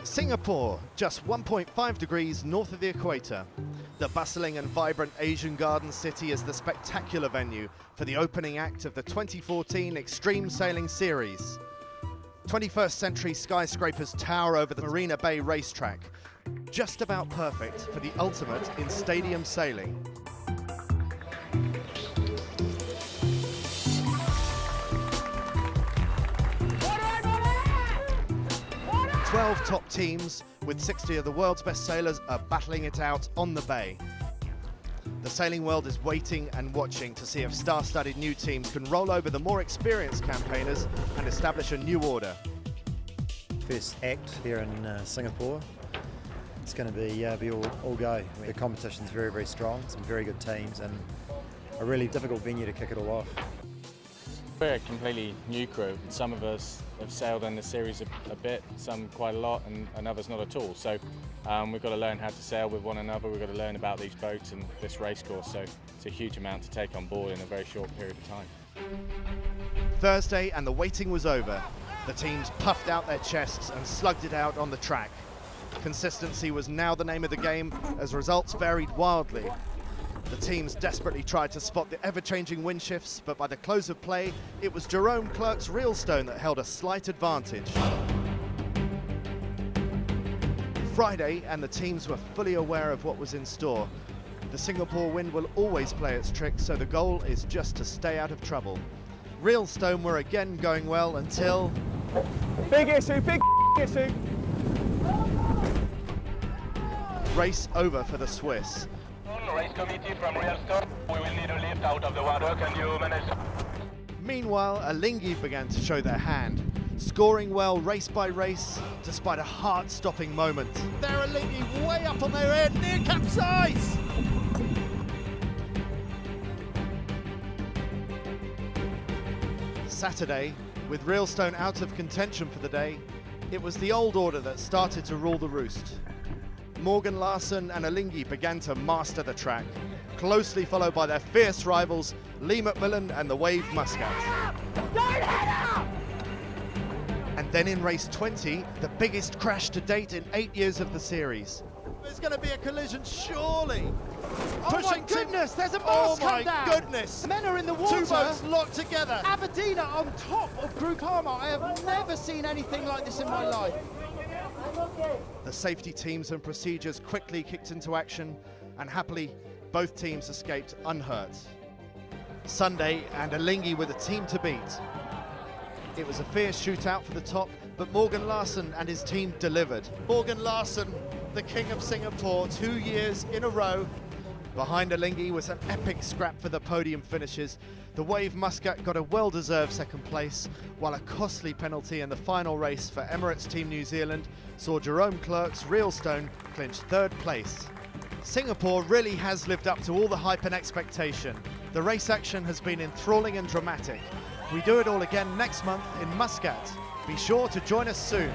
Singapore, just 1.5 degrees north of the equator. The bustling and vibrant Asian Garden City is the spectacular venue for the opening act of the 2014 Extreme Sailing Series. 21st century skyscrapers tower over the Marina Bay racetrack, just about perfect for the ultimate in stadium sailing. 12 top teams with 60 of the world's best sailors are battling it out on the bay. The sailing world is waiting and watching to see if star-studded new teams can roll over the more experienced campaigners and establish a new order. First act here in Singapore. It's going to be all go. The competition's very, very strong, some very good teams and a really difficult venue to kick it all off. We're a completely new crew. Some of us have sailed in the series a bit, some quite a lot, and others not at all. So we've got to learn how to sail with one another. We've got to learn about these boats and this race course. So it's a huge amount to take on board in a very short period of time. Thursday and the waiting was over. The teams puffed out their chests and slugged it out on the track. Consistency was now the name of the game as results varied wildly. The teams desperately tried to spot the ever-changing wind shifts, but by the close of play, it was Jerome Clerk's Realstone that held a slight advantage. Friday, and the teams were fully aware of what was in store. The Singapore wind will always play its tricks, so the goal is just to stay out of trouble. Realstone were again going well until... Big issue, big issue! Race over for the Swiss. Race committee from Realteam, we will need a lift out of the water. Can you manage? Meanwhile, Alinghi began to show their hand, scoring well race by race, despite a heart-stopping moment. There Alinghi way up on their head, near capsize! Saturday, with Realstone out of contention for the day, it was the old order that started to rule the roost. Morgan Larson and Alinghi began to master the track, closely followed by their fierce rivals Lee McMillan and the Wave Muscat. And then in race 20, the biggest crash to date in 8 years of the series. There's going to be a collision, surely. Oh my goodness, there's a mast come down. Oh my goodness. Men are in the water. Two boats locked together. Aberdeen are on top of Groupama. I have never seen anything like this in my life. The safety teams and procedures quickly kicked into action, and happily, both teams escaped unhurt. Sunday, and Alinghi were the team to beat. It was a fierce shootout for the top, but Morgan Larson and his team delivered. Morgan Larson, the king of Singapore, 2 years in a row. Behind Alinghi was an epic scrap for the podium finishes. The Wave Muscat got a well-deserved second place, while a costly penalty in the final race for Emirates Team New Zealand saw Jerome Clerk's Realstone clinch third place. Singapore really has lived up to all the hype and expectation. The race action has been enthralling and dramatic. We do it all again next month in Muscat. Be sure to join us soon.